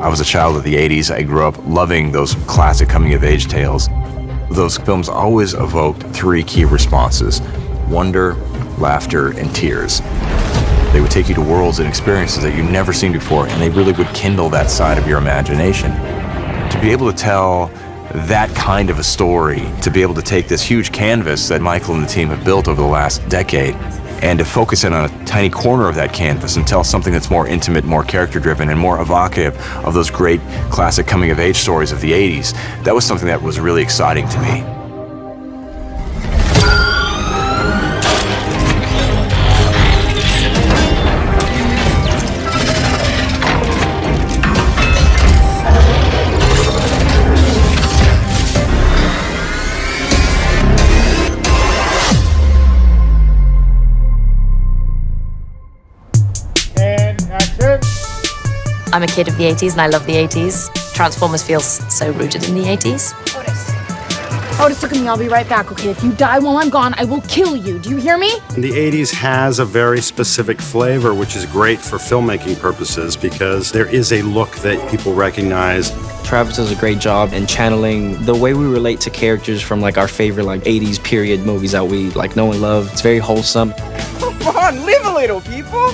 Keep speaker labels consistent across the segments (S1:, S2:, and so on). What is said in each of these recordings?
S1: I was a child of the 80s. I grew up loving those classic coming-of-age tales. Those films always evoked three key responses: wonder, laughter, and tears. They would take you to worlds and experiences that you've never seen before, and they really would kindle that side of your imagination. To be able to tell that kind of a story, to be able to take this huge canvas that Michael and the team have built over the last decade, and to focus in on a tiny corner of that canvas and tell something that's more intimate, more character-driven, and more evocative of those great classic coming-of-age stories of the 80s, that was something that was really exciting to me.
S2: I'm a kid of the 80s and I love the 80s. Transformers feels so rooted in the 80s.
S3: Otis, look at me, I'll be right back, okay? If you die while I'm gone, I will kill you. Do you hear me?
S4: The 80s has a very specific flavor, which is great for filmmaking purposes because there is a look that people recognize.
S5: Travis does a great job in channeling the way we relate to characters from like our favorite 80s period movies that we know and love. It's very wholesome.
S6: Come on, live a little, people!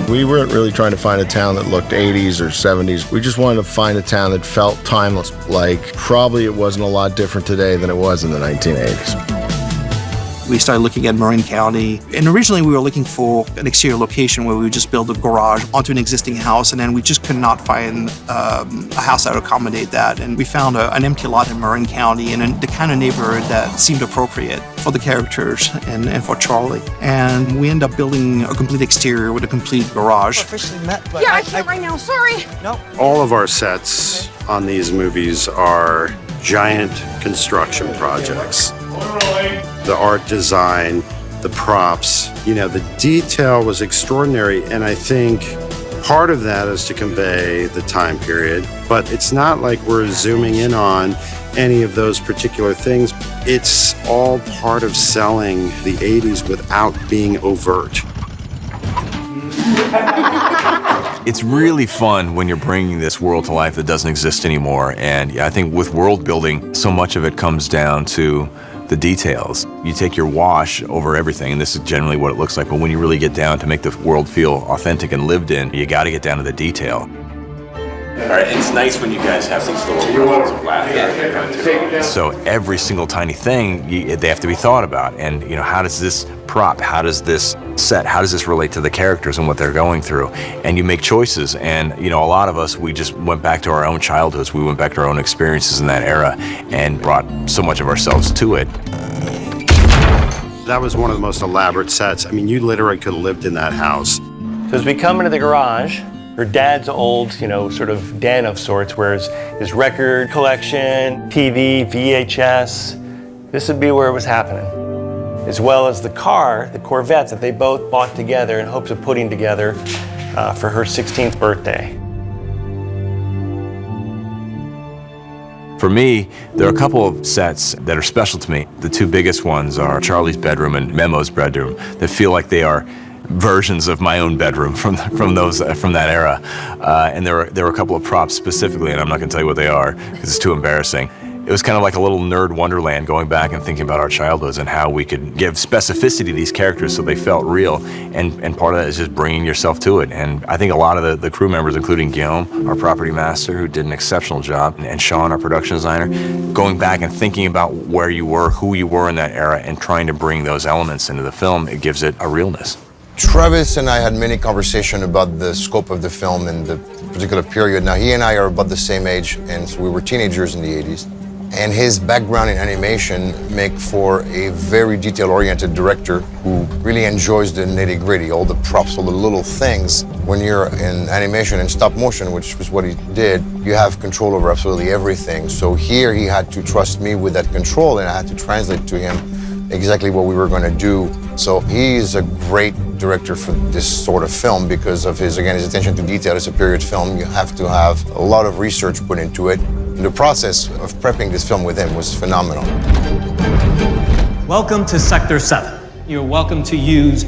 S7: We weren't really trying to find a town that looked 80s or 70s. We just wanted to find a town that felt timeless. Probably it wasn't a lot different today than it was in the 1980s.
S8: We started looking at Marin County, and originally we were looking for an exterior location where we would just build a garage onto an existing house, and then we just could not find a house that would accommodate that. And we found an empty lot in Marin County and the kind of neighborhood that seemed appropriate for the characters and for Charlie. And we ended up building a complete exterior with a complete garage.
S6: Officially met, but
S3: Yeah, I can't right now, sorry.
S6: No.
S4: All of our sets on these movies are giant construction projects. The art design, the props, the detail was extraordinary, and I think part of that is to convey the time period, but it's not like we're zooming in on any of those particular things. It's all part of selling the 80s without being overt.
S1: It's really fun when you're bringing this world to life that doesn't exist anymore, and I think with world building, so much of it comes down to the details. You take your wash over everything, and this is generally what it looks like, but when you really get down to make the world feel authentic and lived in, you got to get down to the detail. All right, it's nice when you guys have these little moments of laughter. So every single tiny thing, they have to be thought about. And how does this prop, how does this set, how does this relate to the characters and what they're going through? And you make choices. And a lot of us, we just went back to our own childhoods. We went back to our own experiences in that era and brought so much of ourselves to it.
S4: That was one of the most elaborate sets. I mean, you literally could have lived in that house.
S9: So as we come into the garage, her dad's old, sort of den of sorts, where his record collection, TV, VHS, this would be where it was happening. As well as the car, the Corvettes that they both bought together in hopes of putting together for her 16th birthday.
S1: For me, there are a couple of sets that are special to me. The two biggest ones are Charlie's bedroom and Memo's bedroom that feel like they are versions of my own bedroom from that era. And there were a couple of props specifically, and I'm not going to tell you what they are because it's too embarrassing. It was kind of like a little nerd wonderland going back and thinking about our childhoods and how we could give specificity to these characters so they felt real. And part of that is just bringing yourself to it. And I think a lot of the crew members, including Guillaume, our property master, who did an exceptional job, and Sean, our production designer, going back and thinking about where you were, who you were in that era, and trying to bring those elements into the film, it gives it a realness.
S7: Travis and I had many conversations about the scope of the film and the particular period. Now, he and I are about the same age, and so we were teenagers in the 80s. And his background in animation make for a very detail-oriented director who really enjoys the nitty-gritty, all the props, all the little things. When you're in animation and stop motion, which was what he did, you have control over absolutely everything. So here he had to trust me with that control, and I had to translate to him exactly what we were going to do. So he's a great director for this sort of film because of his attention to detail. It's a period film. You have to have a lot of research put into it. The process of prepping this film with him was phenomenal.
S10: Welcome to Sector 7. You're welcome to use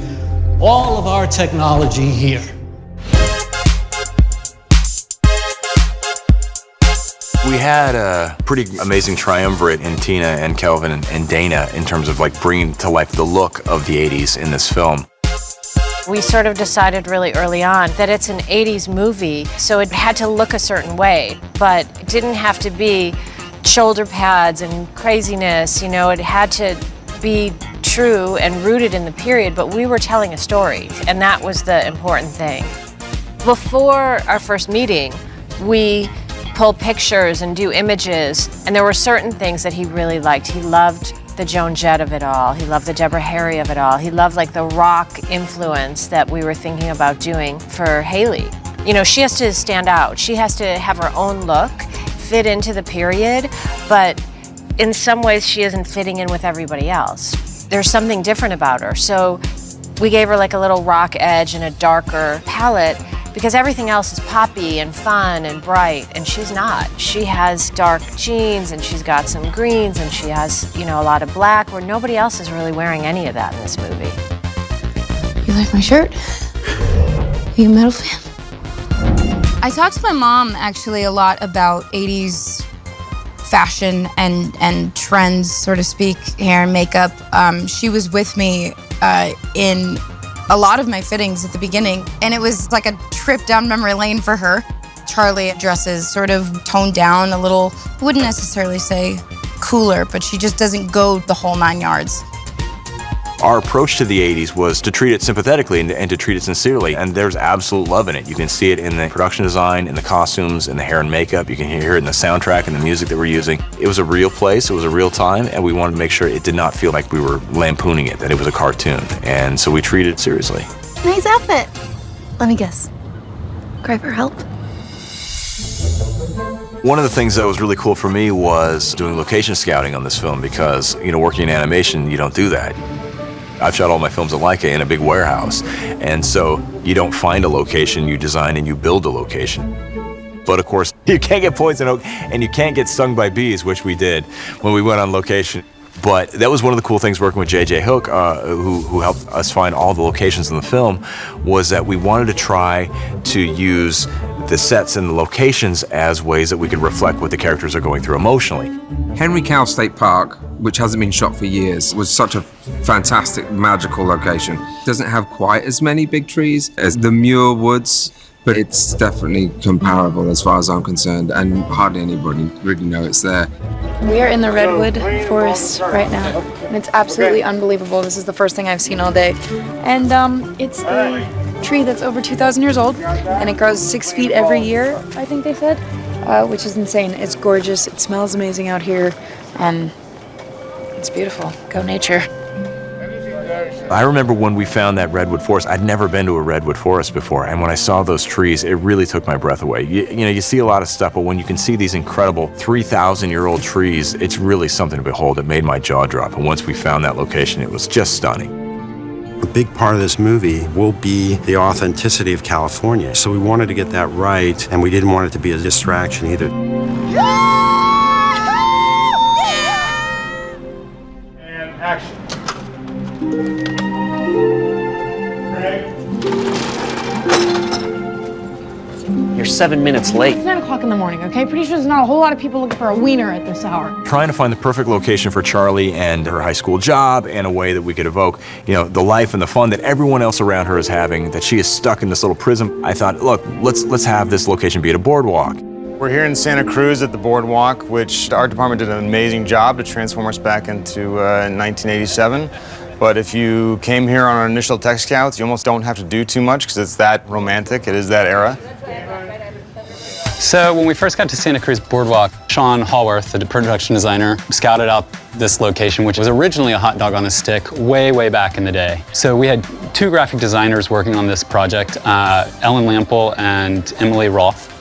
S10: all of our technology here.
S1: We had a pretty amazing triumvirate in Tina and Kelvin and Dana in terms of like bringing to life the look of the 80s in this film.
S11: We sort of decided really early on that it's an 80s movie, so it had to look a certain way, but it didn't have to be shoulder pads and craziness, you know, it had to be true and rooted in the period, but we were telling a story, and that was the important thing. Before our first meeting, we pull pictures and do images, and there were certain things that he really liked. He loved the Joan Jett of it all. He loved the Deborah Harry of it all. He loved like the rock influence that we were thinking about doing for Haley. You know, she has to stand out. She has to have her own look, fit into the period, but in some ways she isn't fitting in with everybody else. There's something different about her. So we gave her like a little rock edge and a darker palette, because everything else is poppy and fun and bright, and she's not. She has dark jeans, and she's got some greens, and she has, you know, a lot of black, where nobody else is really wearing any of that in this movie.
S3: You like my shirt? Are you a metal fan? I talked to my mom actually a lot about 80s fashion and trends, so to speak, hair and makeup. She was with me in a lot of my fittings at the beginning, and it was like a trip down memory lane for her. Charlie dresses sort of toned down a little, wouldn't necessarily say cooler, but she just doesn't go the whole 9 yards.
S1: Our approach to the 80s was to treat it sympathetically and to treat it sincerely, and there's absolute love in it. You can see it in the production design, in the costumes, in the hair and makeup. You can hear it in the soundtrack and the music that we're using. It was a real place, it was a real time, and we wanted to make sure it did not feel like we were lampooning it, that it was a cartoon, and so we treated it seriously.
S3: Nice outfit. Let me guess. Cry for help?
S1: One of the things that was really cool for me was doing location scouting on this film, because, you know, working in animation, you don't do that. I've shot all my films at Leica in a big warehouse, and so you don't find a location, you design and you build a location. But of course, you can't get poison oak and you can't get stung by bees, which we did when we went on location. But that was one of the cool things working with J.J. Hook, who helped us find all the locations in the film, was that we wanted to try to use the sets and the locations as ways that we could reflect what the characters are going through emotionally.
S12: Henry Cowell State Park, which hasn't been shot for years, was such a fantastic, magical location. It doesn't have quite as many big trees as the Muir Woods, but it's definitely comparable as far as I'm concerned, and hardly anybody really knows it's there.
S3: We are in the redwood forest right now, and it's absolutely unbelievable. This is the first thing I've seen all day. And it's a tree that's over 2,000 years old, and it grows 6 feet every year, I think they said, which is insane. It's gorgeous, it smells amazing out here, and it's beautiful. Go nature.
S1: I remember when we found that redwood forest. I'd never been to a redwood forest before, and when I saw those trees, it really took my breath away. You know, you see a lot of stuff, but when you can see these incredible 3,000-year-old trees, it's really something to behold. It made my jaw drop, and once we found that location, it was just stunning.
S4: A big part of this movie will be the authenticity of California, so we wanted to get that right, and we didn't want it to be a distraction either.
S13: And action.
S6: You're 7 minutes late.
S3: It's 9 o'clock in the morning, okay? Pretty sure there's not a whole lot of people looking for a wiener at this hour.
S1: Trying to find the perfect location for Charlie and her high school job in a way that we could evoke, you know, the life and the fun that everyone else around her is having, that she is stuck in this little prison. I thought, look, let's have this location be at a boardwalk.
S14: We're here in Santa Cruz at the boardwalk, which the art department did an amazing job to transform us back into 1987. But if you came here on our initial tech scouts, you almost don't have to do too much because it's that romantic. It is that era.
S15: So when we first got to Santa Cruz Boardwalk, Sean Hallworth, the production designer, scouted out this location, which was originally a hot dog on a stick way, way back in the day. So we had 2 graphic designers working on this project, Ellen Lample and Emily Roth.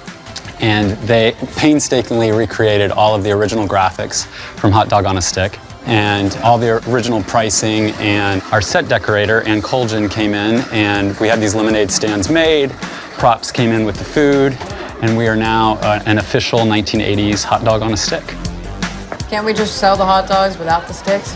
S15: And they painstakingly recreated all of the original graphics from Hot Dog on a Stick and all the original pricing, and our set decorator, Ann Colgan, came in, and we had these lemonade stands made, props came in with the food, and we are now an official 1980s hot dog on a stick.
S16: Can't we just sell the hot dogs without the sticks?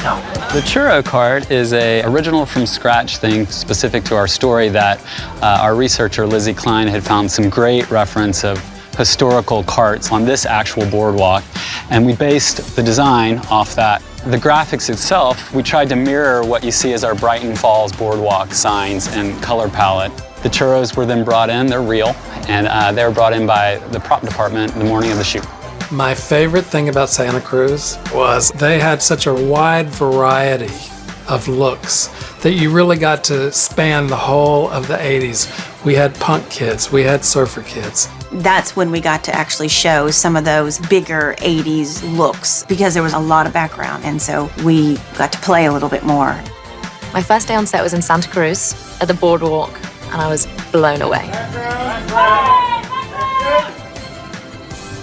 S15: No. The churro cart is a original from scratch thing specific to our story that our researcher Lizzie Klein had found some great reference of historical carts on this actual boardwalk, and we based the design off that. The graphics itself, we tried to mirror what you see as our Brighton Falls boardwalk signs and color palette. The churros were then brought in, they're real, and they were brought in by the prop department the morning of the shoot.
S17: My favorite thing about Santa Cruz was they had such a wide variety of looks that you really got to span the whole of the 80s. We had punk kids, we had surfer kids.
S18: That's when we got to actually show some of those bigger 80s looks because there was a lot of background, and so we got to play a little bit more.
S2: My first day on set was in Santa Cruz at the boardwalk, and I was blown away.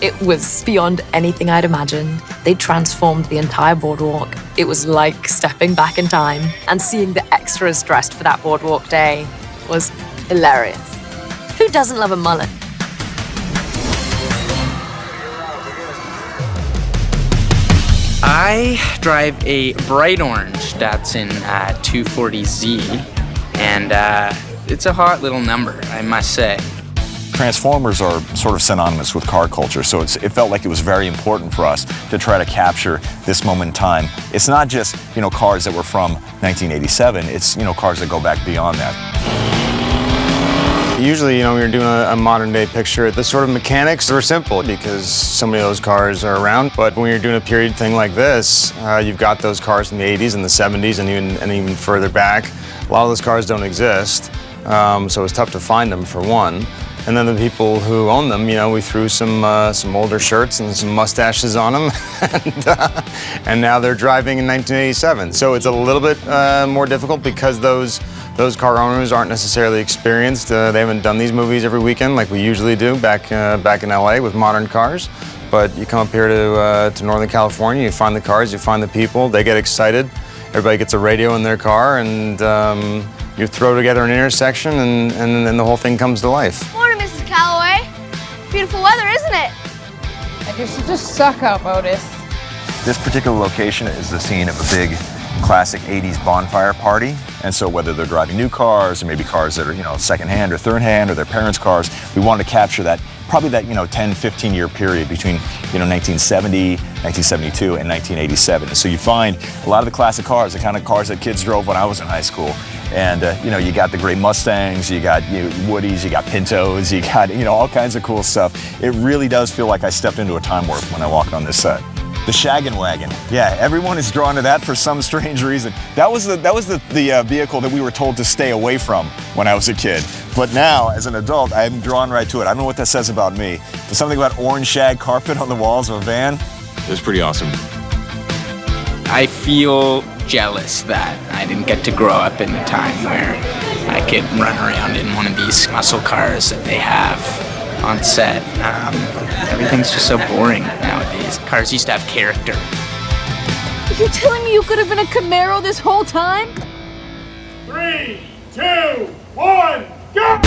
S2: It was beyond anything I'd imagined. They transformed the entire boardwalk. It was like stepping back in time, and seeing the extras dressed for that boardwalk day was hilarious. Who doesn't love a mullet?
S19: I drive a bright orange Datsun 240Z, and it's a hot little number, I must say.
S20: Transformers are sort of synonymous with car culture, so it felt like it was very important for us to try to capture this moment in time. It's not just, cars that were from 1987, it's, cars that go back beyond that.
S14: Usually, when you're doing a modern day picture, the sort of mechanics are simple because so many of those cars are around. But when you're doing a period thing like this, you've got those cars from the 80s and the 70s and even further back. A lot of those cars don't exist, so it's tough to find them for one. And then the people who own them, we threw some older shirts and some mustaches on them, and now they're driving in 1987. So it's a little bit more difficult because those car owners aren't necessarily experienced. They haven't done these movies every weekend like we usually do back in LA with modern cars. But you come up here to Northern California, you find the cars, you find the people, they get excited. Everybody gets a radio in their car, and you throw together an intersection, and then the whole thing comes to life.
S21: Morning, Mrs. Calloway. Beautiful weather, isn't it?
S16: And you're such a suck up, Otis.
S20: This particular location is the scene of a big classic 80s bonfire party. And so whether they're driving new cars or maybe cars that are, secondhand or third hand or their parents' cars, we wanted to capture that, probably that, 10, 15 year period between, 1970, 1972 and 1987. And so you find a lot of the classic cars, the kind of cars that kids drove when I was in high school. And, you got the great Mustangs, you got Woodies, you got Pintos, you got, all kinds of cool stuff. It really does feel like I stepped into a time warp when I walked on this set. The shaggin' wagon. Yeah, everyone is drawn to that for some strange reason. That was the vehicle that we were told to stay away from when I was a kid. But now, as an adult, I'm drawn right to it. I don't know what that says about me, but something about orange shag carpet on the walls of a van, it was pretty awesome.
S19: I feel jealous that I didn't get to grow up in a time where I could run around in one of these muscle cars that they have on set. Everything's just so boring nowadays. Cars used to have character.
S21: You're telling me you could have been a Camaro this whole time?
S13: 3, 2, 1, go!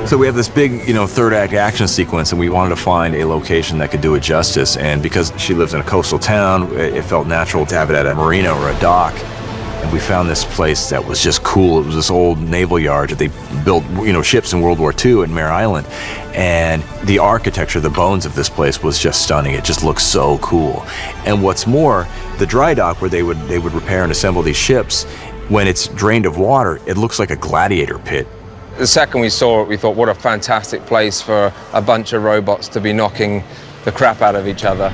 S1: So we have this big, third act action sequence, and we wanted to find a location that could do it justice. And because she lives in a coastal town, it felt natural to have it at a marina or a dock. And we found this place that was just cool. It was this old naval yard that they built, ships in World War II at Mare Island. And the architecture, the bones of this place was just stunning. It just looked so cool. And what's more, the dry dock where they would repair and assemble these ships, when it's drained of water, it looks like a gladiator pit.
S12: The second we saw it, we thought, what a fantastic place for a bunch of robots to be knocking the crap out of each other.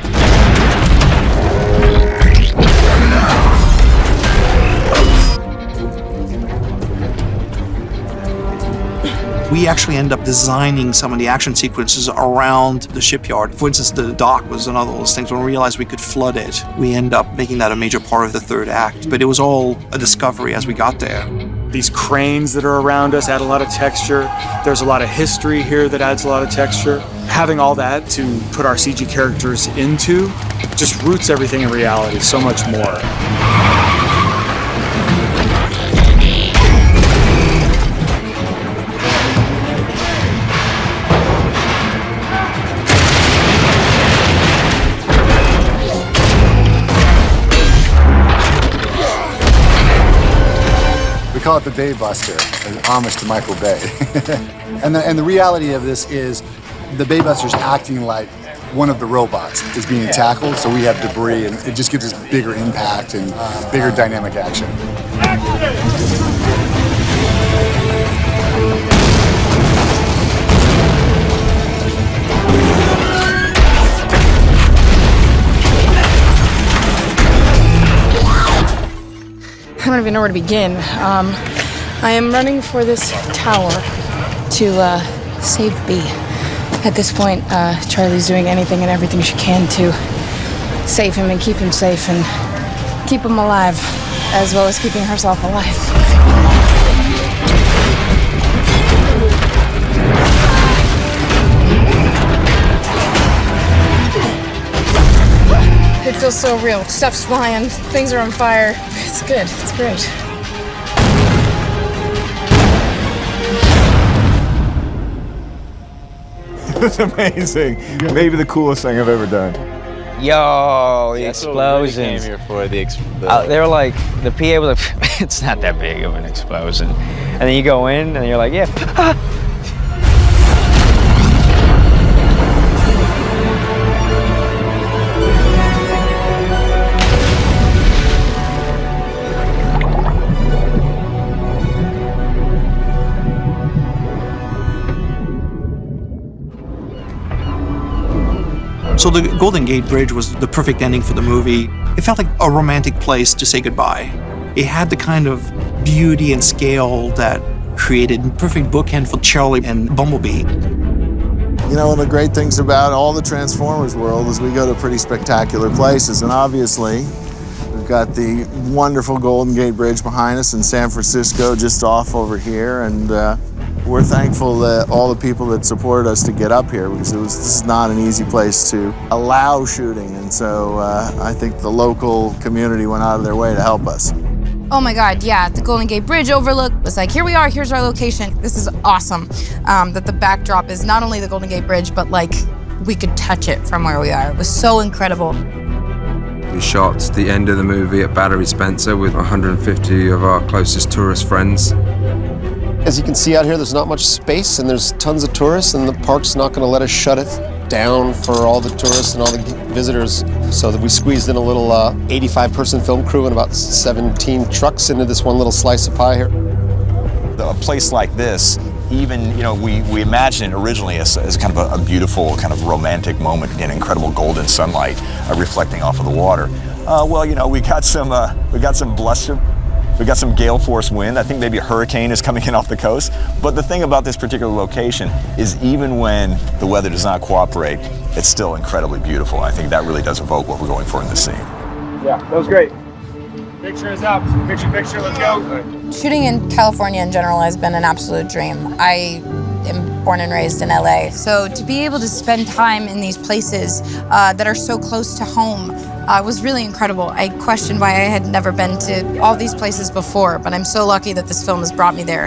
S8: We actually end up designing some of the action sequences around the shipyard. For instance, the dock was another of those things. When we realized we could flood it, we end up making that a major part of the third act. But it was all a discovery as we got there.
S22: These cranes that are around us add a lot of texture. There's a lot of history here that adds a lot of texture. Having all that to put our CG characters into just roots everything in reality so much more.
S4: We
S5: call it the Bay Buster, an homage to Michael Bay. and the reality of this is the Bay Buster's acting like one of the robots is being tackled, so we have debris, and it just gives us bigger impact and bigger dynamic action.
S21: I don't even know where to begin. I am running for this tower to save Bee. At this point, Charlie's doing anything and everything she can to save him and keep him safe and keep him alive, as well as keeping herself alive. It feels so real. Stuff's flying, things are on fire. It's good, it's great.
S20: It's amazing. Maybe the coolest thing I've ever done.
S9: Yo, the explosions.
S20: Came here for the
S9: they were like, the PA was like, it's not that big of an explosion. And then you go in and you're like, yeah.
S8: So the Golden Gate Bridge was the perfect ending for the movie. It felt like a romantic place to say goodbye. It had the kind of beauty and scale that created a perfect bookend for Charlie and Bumblebee.
S23: You know, one of the great things about all the Transformers world is we go to pretty spectacular places, and obviously we've got the wonderful Golden Gate Bridge behind us in San Francisco, just off over here, and we're thankful that all the people that supported us to get up here, because this is not an easy place to allow shooting, and so I think the local community went out of their way to help us.
S3: Oh my God, yeah, the Golden Gate Bridge overlook was like, here we are, here's our location. This is awesome. That the backdrop is not only the Golden Gate Bridge, but like we could touch it from where we are. It was so incredible.
S12: We shot the end of the movie at Battery Spencer with 150 of our closest tourist friends.
S24: As you can see out here, there's not much space and there's tons of tourists, and the park's not going to let us shut it down for all the tourists and all the visitors. So that we squeezed in a little 85-person film crew and about 17 trucks into this one little slice of pie here.
S20: A place like this, even, you know, we imagined it originally as kind of a beautiful, kind of romantic moment in incredible golden sunlight reflecting off of the water. Well, you know, we got some bluster. We got some gale force wind. I think maybe a hurricane is coming in off the coast. But the thing about this particular location is even when the weather does not cooperate, it's still incredibly beautiful. I think that really does evoke what we're going for in this scene.
S22: Yeah, that was great. Picture is up. Picture, let's go.
S3: Shooting in California in general has been an absolute dream. I am born and raised in LA. So to be able to spend time in these places that are so close to home was really incredible. I questioned why I had never been to all these places before, but I'm so lucky that this film has brought me there.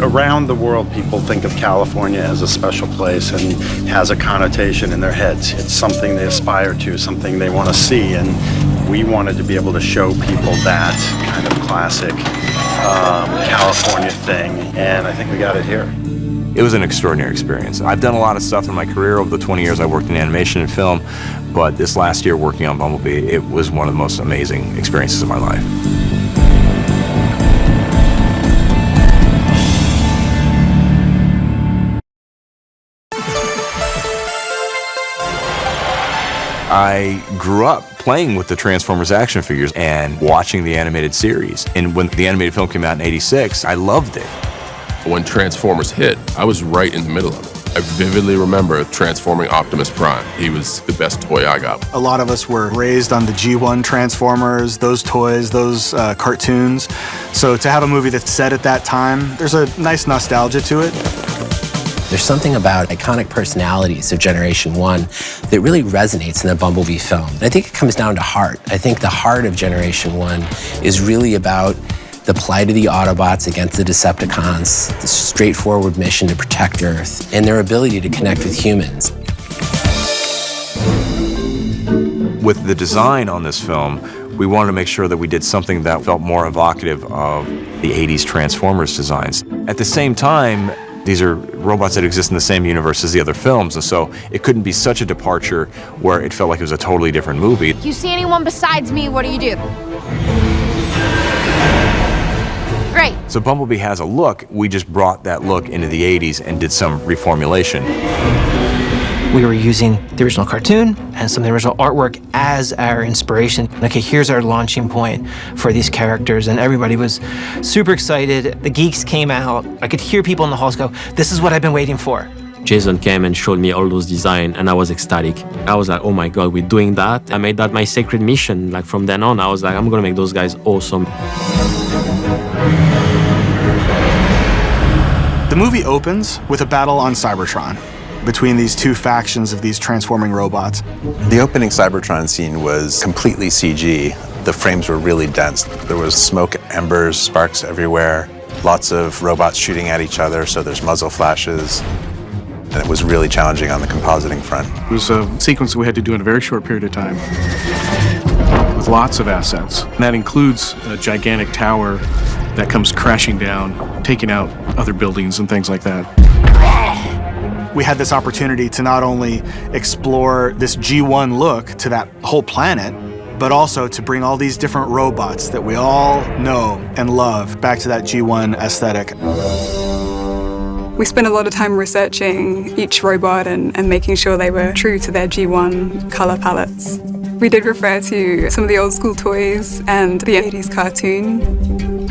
S4: Around the world, people think of California as a special place and has a connotation in their heads. It's something they aspire to, something they want to see, and we wanted to be able to show people that kind of classic California thing, and I think we got it here.
S1: It was an extraordinary experience. I've done a lot of stuff in my career over the 20 years I worked in animation and film, but this last year working on Bumblebee, it was one of the most amazing experiences of my life. I grew up playing with the Transformers action figures and watching the animated series. And when the animated film came out in '86, I loved it.
S25: When Transformers hit, I was right in the middle of it. I vividly remember transforming Optimus Prime. He was the best toy I got.
S22: A lot of us were raised on the G1 Transformers, those toys, those cartoons. So to have a movie that's set at that time, there's a nice nostalgia to it.
S26: There's something about iconic personalities of Generation 1 that really resonates in the Bumblebee film. And I think it comes down to heart. I think the heart of Generation 1 is really about the plight of the Autobots against the Decepticons, the straightforward mission to protect Earth, and their ability to connect with humans.
S1: With the design on this film, We wanted to make sure that we did something that felt more evocative of the 80s Transformers designs. At the same time, these are robots that exist in the same universe as the other films, and so it couldn't be such a departure where it felt like it was a totally different movie.
S3: If you see anyone besides me, what do you do? Great.
S1: So Bumblebee has a look. We just brought that look into the 80s and did some reformulation.
S6: We were using the original cartoon and some of the original artwork as our inspiration. Okay, here's our launching point for these characters, and everybody was super excited. The geeks came out. I could hear people in the halls go, "This is what I've been waiting for."
S7: Jason came and showed me all those designs, and I was ecstatic. I was like, oh my God, we're doing that. I made that my sacred mission. Like from then on, I was like, I'm gonna make those guys awesome.
S22: The movie opens with a battle on Cybertron between these two factions of these transforming robots.
S20: The opening Cybertron scene was completely CG. The frames were really dense. There was smoke, embers, sparks everywhere, lots of robots shooting at each other, so there's muzzle flashes. And it was really challenging on the compositing front.
S10: It was a sequence that we had to do in a very short period of time with lots of assets. And that includes a gigantic tower that comes crashing down, taking out other buildings and things like that.
S22: We had this opportunity to not only explore this G1 look to that whole planet, but also to bring all these different robots that we all know and love back to that G1 aesthetic.
S11: We spent a lot of time researching each robot and making sure they were true to their G1 color palettes. We did refer to some of the old school toys and the 80s cartoon.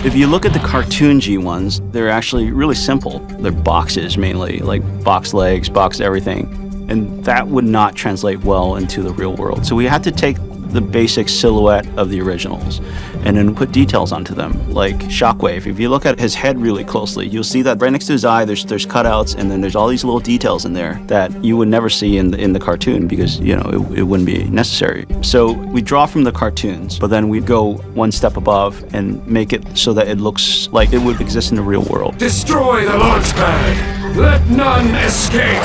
S15: If you look at the cartoon G1s, they're actually really simple. They're boxes mainly, like box legs, box everything. And that would not translate well into the real world. So we had to take the basic silhouette of the originals and then put details onto them, like Shockwave. If you look at his head really closely, you'll see that right next to his eye, there's cutouts, and then there's all these little details in there that you would never see in the cartoon because, you know, it wouldn't be necessary. So we draw from the cartoons, but then we go one step above and make it so that it looks like it would exist in the real world.
S13: Destroy the launch pad! Let none escape!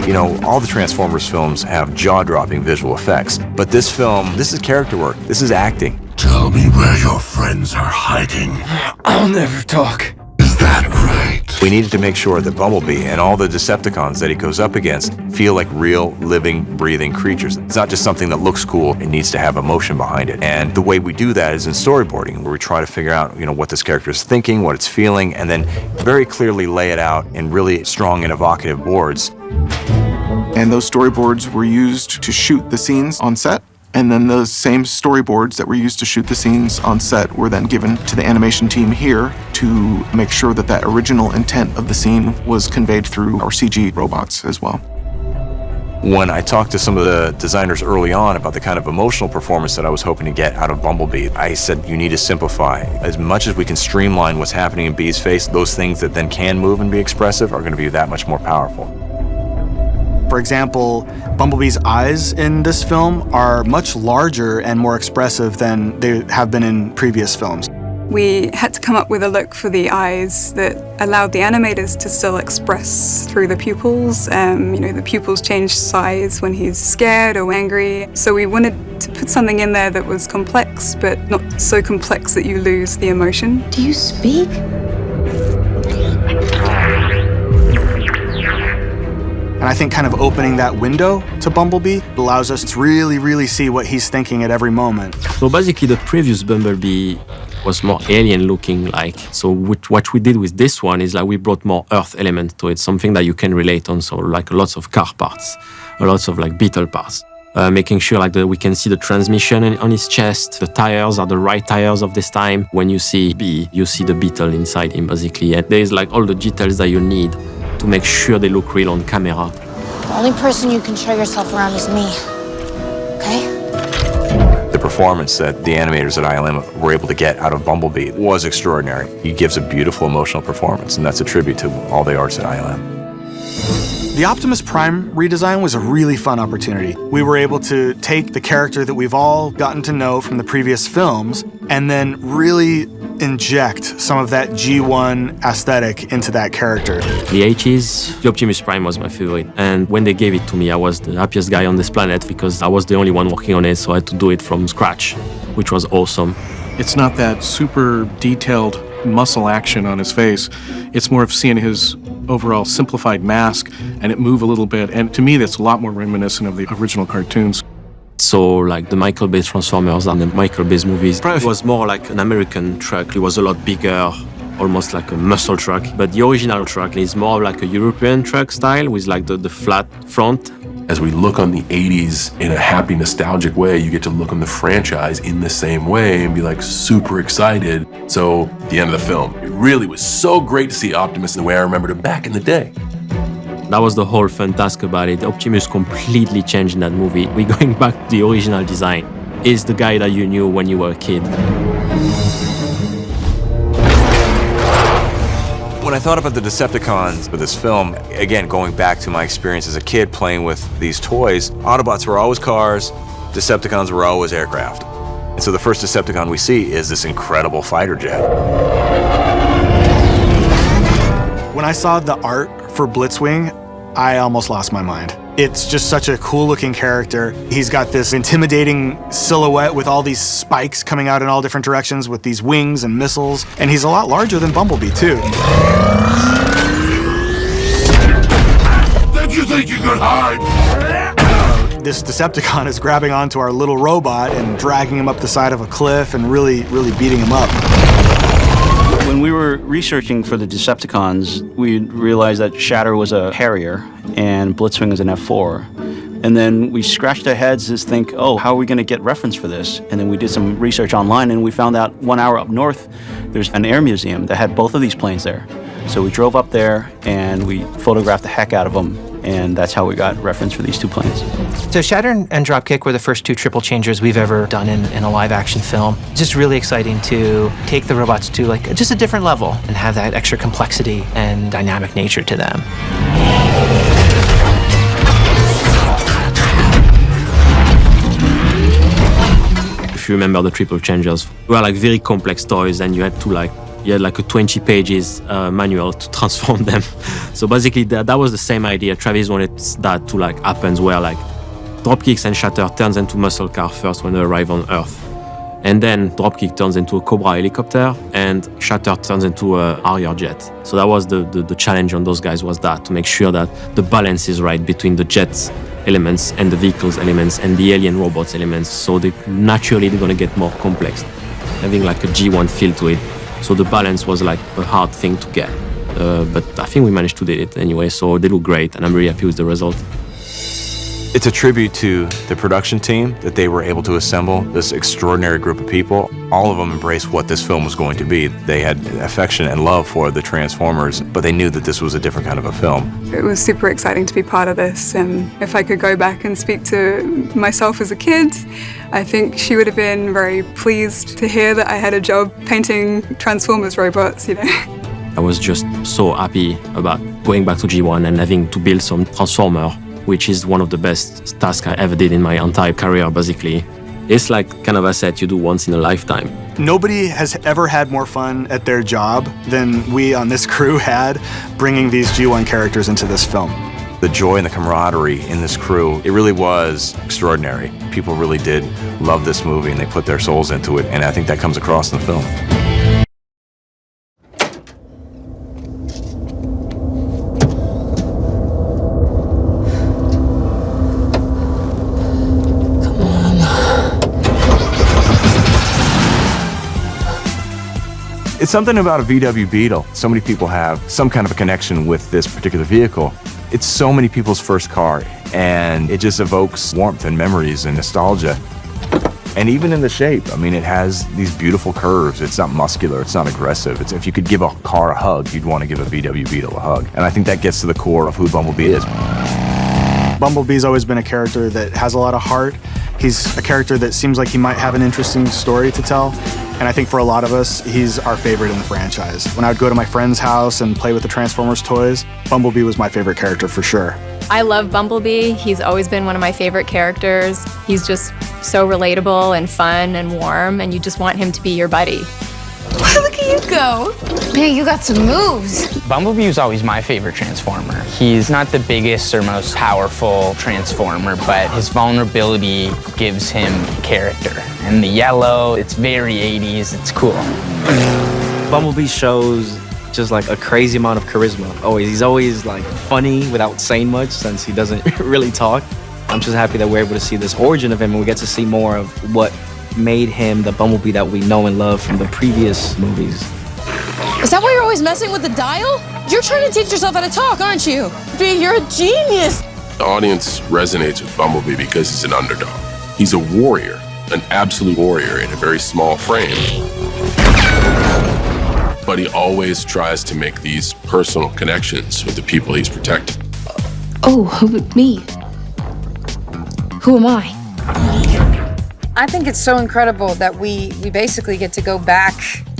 S1: You know, all the Transformers films have jaw-dropping visual effects, but this film, this is character work, this is acting.
S13: Tell me where your friends are hiding. I'll never talk. Is that right?
S1: We needed to make sure that Bumblebee and all the Decepticons that he goes up against feel like real, living, breathing creatures. It's not just something that looks cool, it needs to have emotion behind it. And the way we do that is in storyboarding, where we try to figure out, you know, what this character is thinking, what it's feeling, and then very clearly lay it out in really strong and evocative boards.
S10: And those storyboards were used to shoot the scenes on set. And then those same storyboards that were used to shoot the scenes on set were then given to the animation team here to make sure that that original intent of the scene was conveyed through our CG robots as well.
S1: When I talked to some of the designers early on about the kind of emotional performance that I was hoping to get out of Bumblebee, I said, you need to simplify. As much as we can streamline what's happening in Bee's face, those things that then can move and be expressive are going to be that much more powerful.
S22: For example, Bumblebee's eyes in this film are much larger and more expressive than they have been in previous films.
S11: We had to come up with a look for the eyes that allowed the animators to still express through the pupils. You know, the pupils change size when he's scared or angry. So we wanted to put something in there that was complex, but not so complex that you lose the emotion.
S3: Do you speak?
S22: And I think kind of opening that window to Bumblebee allows us to really, really see what he's thinking at every moment.
S7: So basically the previous Bumblebee was more alien looking like. So what we did with this one is like we brought more earth element to it, something that you can relate on. So like lots of car parts, lots of like Beetle parts. Making sure like that we can see the transmission on his chest. The tires are the right tires of this time. When you see Bee, you see the Beetle inside him basically. And there's like all the details that you need to make sure they look real on camera.
S3: The only person you can show yourself around is me, okay?
S1: The performance that the animators at ILM were able to get out of Bumblebee was extraordinary. He gives a beautiful emotional performance, and that's a tribute to all the artists at ILM.
S22: The Optimus Prime redesign was a really fun opportunity. We were able to take the character that we've all gotten to know from the previous films and then really inject some of that G1 aesthetic into that character.
S7: The 80s, the Optimus Prime was my favorite. And when they gave it to me, I was the happiest guy on this planet because I was the only one working on it, so I had to do it from scratch, which was awesome.
S10: It's not that super detailed muscle action on his face. It's more of seeing his overall simplified mask and it move a little bit. And to me, that's a lot more reminiscent of the original cartoons.
S7: So like the Michael Bay Transformers and the Michael Bay's movies, it was more like an American truck. It was a lot bigger, almost like a muscle truck. But the original truck is more like a European truck style with like the flat front.
S25: As we look on the 80s in a happy, nostalgic way, you get to look on the franchise in the same way and be like super excited. So at the end of the film, it really was so great to see Optimus in the way I remembered him back in the day.
S7: That was the whole fun task about it. Optimus completely changed in that movie. We're going back to the original design. Is the guy that you knew when you were a kid.
S1: When I thought about the Decepticons for this film, again, going back to my experience as a kid playing with these toys, Autobots were always cars, Decepticons were always aircraft. And so the first Decepticon we see is this incredible fighter jet.
S22: When I saw the art for Blitzwing, I almost lost my mind. It's just such a cool looking character. He's got this intimidating silhouette with all these spikes coming out in all different directions with these wings and missiles. And he's a lot larger than Bumblebee too.
S13: Did you think you could hide?
S22: This Decepticon is grabbing onto our little robot and dragging him up the side of a cliff and really beating him up.
S15: When we were researching for the Decepticons, we realized that Shatter was a Harrier and Blitzwing was an F4. And then we scratched our heads to think, oh, how are we going to get reference for this? And then we did some research online and we found out 1 hour up north, there's an air museum that had both of these planes there. So we drove up there and we photographed the heck out of them. And that's how we got reference for these two planes.
S6: So Shatter and Dropkick were the first two triple changers we've ever done in a live action film. Just really exciting to take the robots to like just a different level and have that extra complexity and dynamic nature to them.
S7: If you remember the triple changers, they were like very complex toys and you had like a 20 pages manual to transform them. So basically that was the same idea. Travis wanted that to like happen where like Dropkicks and Shatter turns into muscle car first when they arrive on Earth. And then Dropkick turns into a Cobra helicopter and Shatter turns into a Harrier jet. So that was the challenge on those guys, was that to make sure that the balance is right between the jets elements and the vehicles elements and the alien robots elements. So they're gonna get more complex, having like a G1 feel to it. So the balance was like a hard thing to get. But I think we managed to do it anyway, so they look great and I'm really happy with the result.
S1: It's a tribute to the production team that they were able to assemble this extraordinary group of people. All of them embraced what this film was going to be. They had affection and love for the Transformers, but they knew that this was a different kind of a film.
S11: It was super exciting to be part of this, and if I could go back and speak to myself as a kid, I think she would have been very pleased to hear that I had a job painting Transformers robots, you know.
S7: I was just so happy about going back to G1 and having to build some Transformer, which is one of the best tasks I ever did in my entire career, basically. It's like kind of a set you do once in a lifetime.
S22: Nobody has ever had more fun at their job than we on this crew had bringing these G1 characters into this film.
S1: The joy and the camaraderie in this crew, it really was extraordinary. People really did love this movie and they put their souls into it, and I think that comes across in the film. It's something about a VW Beetle. So many people have some kind of a connection with this particular vehicle. It's so many people's first car, and it just evokes warmth and memories and nostalgia. And even in the shape, I mean, it has these beautiful curves. It's not muscular, it's not aggressive. If you could give a car a hug, you'd want to give a VW Beetle a hug. And I think that gets to the core of who Bumblebee is.
S22: Bumblebee's always been a character that has a lot of heart. He's a character that seems like he might have an interesting story to tell. And I think for a lot of us, he's our favorite in the franchise. When I would go to my friend's house and play with the Transformers toys, Bumblebee was my favorite character for sure.
S2: I love Bumblebee. He's always been one of my favorite characters. He's just so relatable and fun and warm, and you just want him to be your buddy.
S14: Look
S3: go. Man, you got some moves.
S5: Bumblebee was always my favorite Transformer. He's not the biggest or most powerful Transformer, but his vulnerability gives him character. And the yellow, it's very 80s, it's cool.
S14: Bumblebee shows just like a crazy amount of charisma. He's always like funny without saying much since he doesn't really talk. I'm just happy that we're able to see this origin of him and we get to see more of what made him the Bumblebee that we know and love from the previous movies.
S21: Is that why you're always messing with the dial? You're trying to teach yourself how to talk, aren't you? B, you're a genius.
S25: The audience resonates with Bumblebee because he's an underdog. He's a warrior, an absolute warrior in a very small frame. But he always tries to make these personal connections with the people he's protecting.
S3: Oh, me? Who am I?
S16: I think it's so incredible that we basically get to go back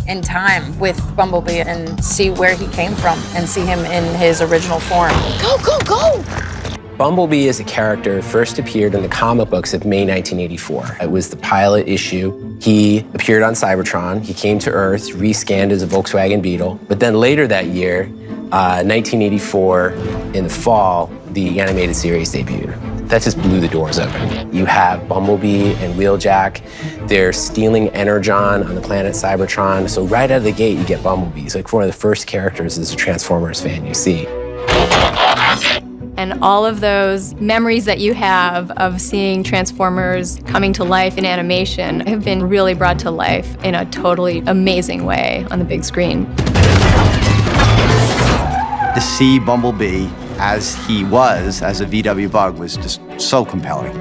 S16: in time with Bumblebee and see where he came from and see him in his original form.
S21: Go, go, go!
S26: Bumblebee as a character first appeared in the comic books of May 1984. It was the pilot issue. He appeared on Cybertron. He came to Earth, rescanned as a Volkswagen Beetle. But then later that year, 1984, in the fall, the animated series debuted. That just blew the doors open. You have Bumblebee and Wheeljack. They're stealing Energon on the planet Cybertron. So right out of the gate, you get Bumblebee. He's like one of the first characters as a Transformers fan you see.
S2: And all of those memories that you have of seeing Transformers coming to life in animation have been really brought to life in a totally amazing way on the big screen.
S17: To see Bumblebee as he was as a VW Bug was just so compelling.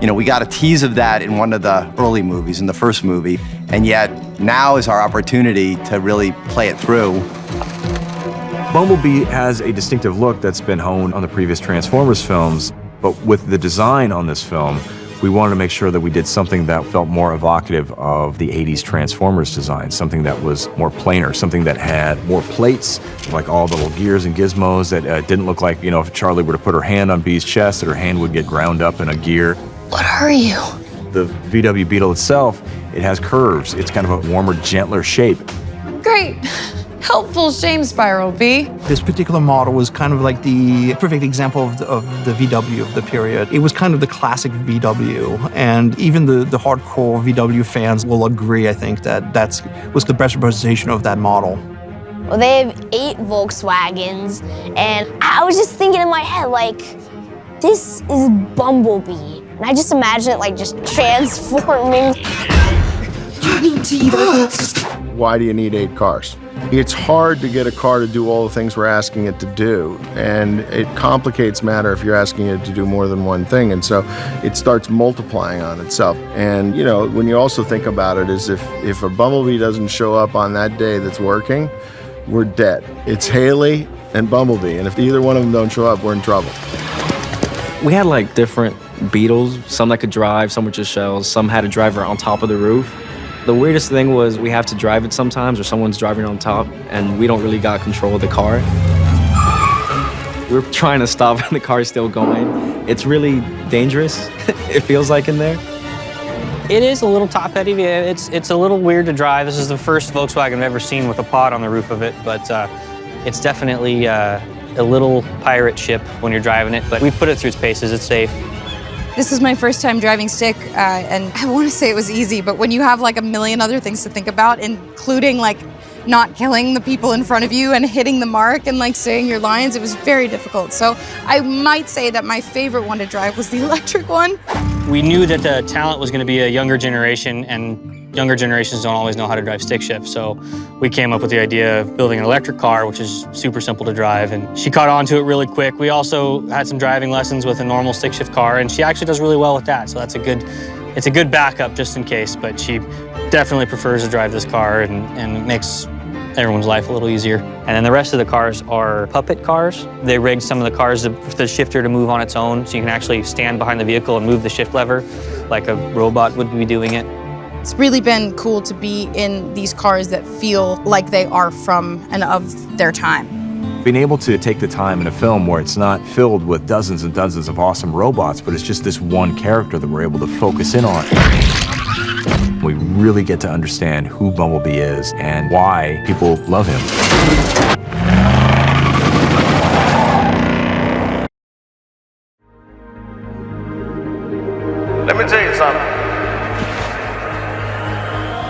S17: You know, we got a tease of that in one of the early movies, in the first movie, and yet now is our opportunity to really play it through.
S1: Bumblebee has a distinctive look that's been honed on the previous Transformers films, but with the design on this film, we wanted to make sure that we did something that felt more evocative of the 80s Transformers design, something that was more plainer, something that had more plates, like all the little gears and gizmos that didn't look like, you know, if Charlie were to put her hand on Bee's chest, that her hand would get ground up in a gear.
S21: What are you?
S1: The VW Beetle itself, it has curves. It's kind of a warmer, gentler shape.
S21: Great. Helpful shame spiral, B.
S8: This particular model was kind of like the perfect example of the VW of the period. It was kind of the classic VW, and even the hardcore VW fans will agree, I think, that was the best representation of that model.
S18: Well, they have 8 Volkswagens, and I was just thinking in my head, like, this is Bumblebee. And I just imagine it, like, just transforming.
S23: You need to eat. Why do you need 8 cars? It's hard to get a car to do all the things we're asking it to do, and it complicates matter if you're asking it to do more than one thing, and so it starts multiplying on itself. And, you know, when you also think about it, is if a Bumblebee doesn't show up on that day that's working, we're dead. It's Haley and Bumblebee, and if either one of them don't show up, we're in trouble.
S14: We had like different Beetles, some that could drive, some were just shells, some had a driver on top of the roof. The weirdest thing was we have to drive it sometimes, or someone's driving on top, and we don't really got control of the car. We're trying to stop and the car's still going. It's really dangerous, it feels like in there.
S5: It is a little top-heavy. It's a little weird to drive. This is the first Volkswagen I've ever seen with a pod on the roof of it, but it's definitely a little pirate ship when you're driving it, but we put it through its paces. It's safe.
S3: This is my first time driving stick, and I want to say it was easy, but when you have like a million other things to think about, including like not killing the people in front of you and hitting the mark and like saying your lines, it was very difficult. So I might say that my favorite one to drive was the electric one.
S5: We knew that the talent was going to be a younger generation, and younger generations don't always know how to drive stick shift. So we came up with the idea of building an electric car, which is super simple to drive. And she caught on to it really quick. We also had some driving lessons with a normal stick shift car, and she actually does really well with that. So it's a good backup just in case, but she definitely prefers to drive this car, and it makes everyone's life a little easier. And then the rest of the cars are puppet cars. They rigged some of the cars for the shifter to move on its own, so you can actually stand behind the vehicle and move the shift lever like a robot would be doing it.
S3: It's really been cool to be in these cars that feel like they are from and of their time.
S1: Being able to take the time in a film where it's not filled with dozens and dozens of awesome robots, but it's just this one character that we're able to focus in on. We really get to understand who Bumblebee is and why people love him.
S4: Let me tell you something.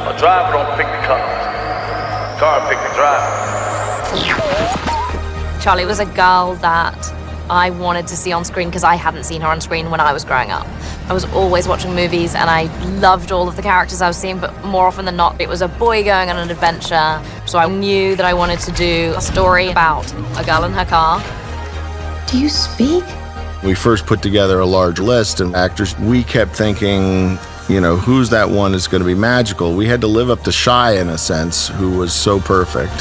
S4: A driver don't pick the cars. Car pick the driver.
S9: Charlie was a girl that I wanted to see on screen because I hadn't seen her on screen when I was growing up. I was always watching movies and I loved all of the characters I was seeing, but more often than not, it was a boy going on an adventure. So I knew that I wanted to do a story about a girl in her car.
S21: Do you speak?
S12: We first put together a large list of actors. We kept thinking, you know, who's that one that's going to be magical? We had to live up to Shy in a sense, who was so perfect.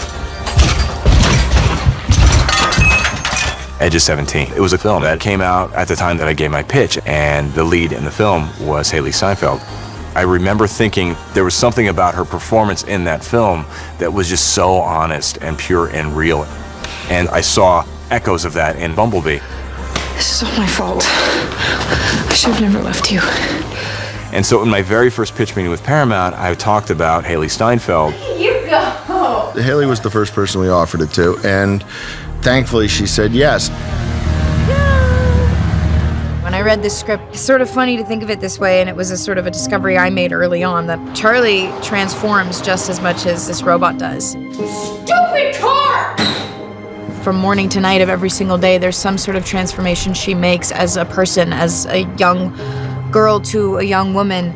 S1: Edge of 17. It was a film that came out at the time that I gave my pitch, and the lead in the film was Haley Steinfeld. I remember thinking there was something about her performance in that film that was just so honest and pure and real. And I saw echoes of that in Bumblebee.
S21: This is all my fault. I should have never left you.
S1: And so in my very first pitch meeting with Paramount, I talked about Haley Steinfeld.
S21: You go!
S12: Haley was the first person we offered it to, and thankfully she said yes.
S3: When I read this script, it's sort of funny to think of it this way, and it was a sort of a discovery I made early on, that Charlie transforms just as much as this robot does.
S21: Stupid car!
S3: From morning to night of every single day, there's some sort of transformation she makes as a person, as a young girl to a young woman.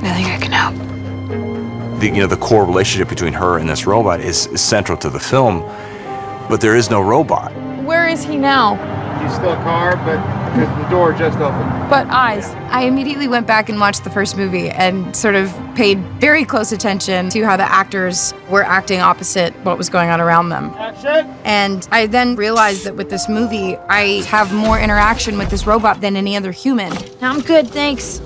S3: I think I can help.
S1: The core relationship between her and this robot is central to the film, but there is no robot.
S21: Where is he now?
S19: He's still a car, but because the door just opened.
S21: But eyes.
S3: I immediately went back and watched the first movie and sort of paid very close attention to how the actors were acting opposite what was going on around them.
S19: Action!
S3: And I then realized that with this movie, I have more interaction with this robot than any other human. I'm good, thanks.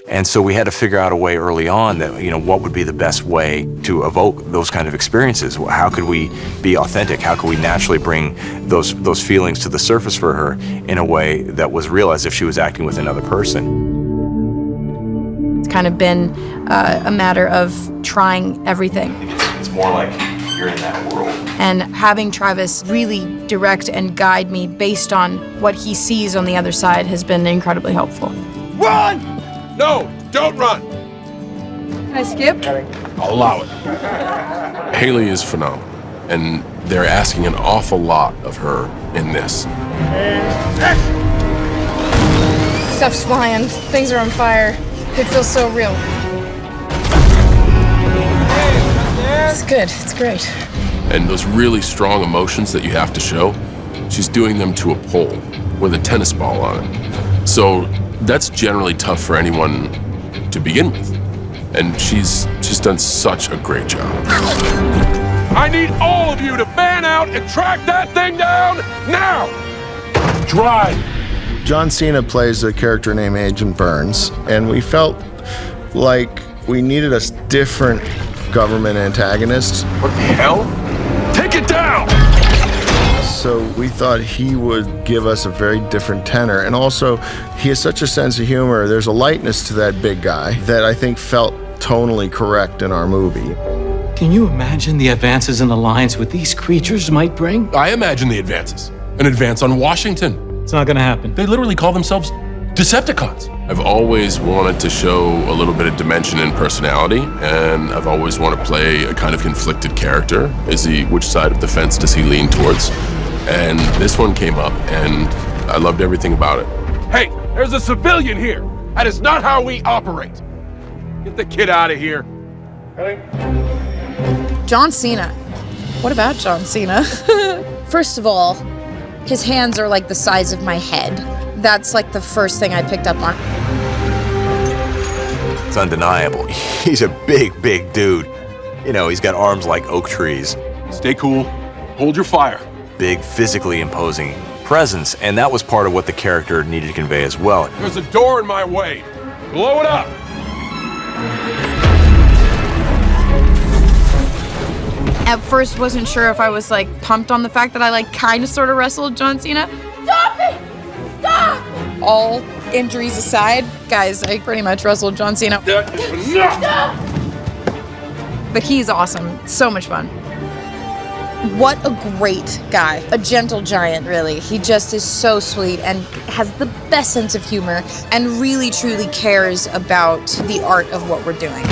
S1: And so we had to figure out a way early on that, what would be the best way to evoke those kind of experiences? How could we be authentic? How could we naturally bring those feelings to the surface for her in a way that was real, as if she was acting with another person?
S3: It's kind of been a matter of trying everything.
S1: It's more like you're in that world.
S3: And having Travis really direct and guide me based on what he sees on the other side has been incredibly helpful.
S13: Run! No, don't run!
S21: Can I skip?
S25: I'll allow it. Haley is phenomenal, and they're asking an awful lot of her in this.
S21: Stuff's flying. Things are on fire. It feels so real. It's good. It's great.
S25: And those really strong emotions that you have to show, she's doing them to a pole with a tennis ball on it. So that's generally tough for anyone to begin with. And she's done such a great job.
S13: I need all of you to fan out and track that thing down now! Drive!
S12: John Cena plays a character named Agent Burns, and we felt like we needed a different government antagonist.
S13: What the hell? Take it down!
S12: So we thought he would give us a very different tenor. And also, he has such a sense of humor. There's a lightness to that big guy that I think felt tonally correct in our movie.
S20: Can you imagine the advances in alliance what these creatures might bring?
S25: I imagine the advances. An advance on Washington.
S20: It's not gonna happen.
S25: They literally call themselves Decepticons. I've always wanted to show a little bit of dimension and personality, and I've always wanted to play a kind of conflicted character. Which side of the fence does he lean towards? And this one came up, and I loved everything about it.
S13: Hey, there's a civilian here! That is not how we operate! Get the kid out of here.
S3: John Cena. What about John Cena? First of all, his hands are like the size of my head. That's like the first thing I picked up on.
S1: It's undeniable. He's a big, big dude. He's got arms like oak trees.
S13: Stay cool. Hold your fire.
S1: Big, physically imposing presence, and that was part of what the character needed to convey as well.
S13: There's a door in my way. Blow it up!
S3: At first, wasn't sure if I was pumped on the fact that I kind of sort of wrestled John Cena.
S21: Stop it! Stop!
S3: All
S16: Injuries aside, guys, I pretty much wrestled John Cena. But he's awesome. So much fun. What a great guy. A gentle giant, really. He just is so sweet and has the best sense of humor and really, truly cares about the art of what we're doing.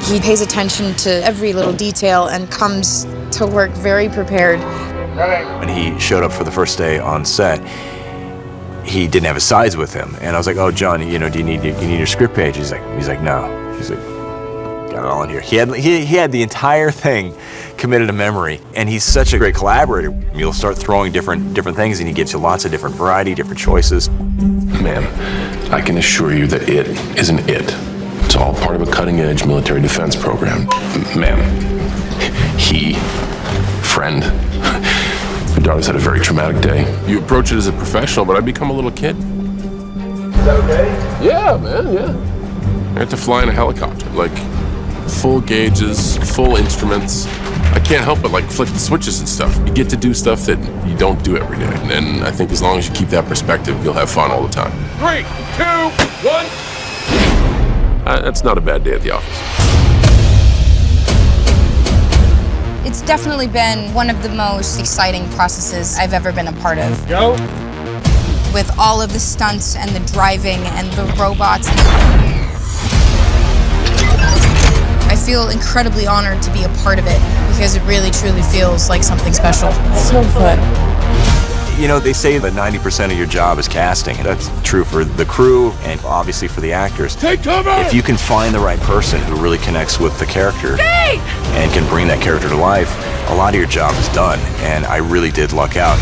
S16: He pays attention to every little detail and comes to work very prepared.
S1: When he showed up for the first day on set, he didn't have his sides with him, and I was like, "Oh, John, you know, do you need your script page?" He's like, "No." He's like, "Got it all in here." He had the entire thing committed to memory, and he's such a great collaborator. You'll start throwing different things, and he gives you lots of different variety, different choices.
S25: Man, I can assure you that it isn't it. It's all part of a cutting-edge military defense program. Ma'am, friend. My daughter's had a very traumatic day. You approach it as a professional, but I become a little kid.
S19: Is that okay?
S25: Yeah, man, yeah. I have to fly in a helicopter, like full gauges, full instruments. I can't help but like flick the switches and stuff. You get to do stuff that you don't do every day. And I think as long as you keep that perspective, you'll have fun all the time.
S13: 3, 2, 1.
S25: That's not a bad day at the office.
S3: It's definitely been one of the most exciting processes I've ever been a part of.
S19: Go.
S3: With all of the stunts and the driving and the robots. I feel incredibly honored to be a part of it because it really truly feels like something special.
S16: So fun.
S1: You know, they say that 90% of your job is casting. That's true for the crew and obviously for the actors.
S13: Take cover!
S1: If you can find the right person who really connects with the character and can bring that character to life, a lot of your job is done. And I really did luck out.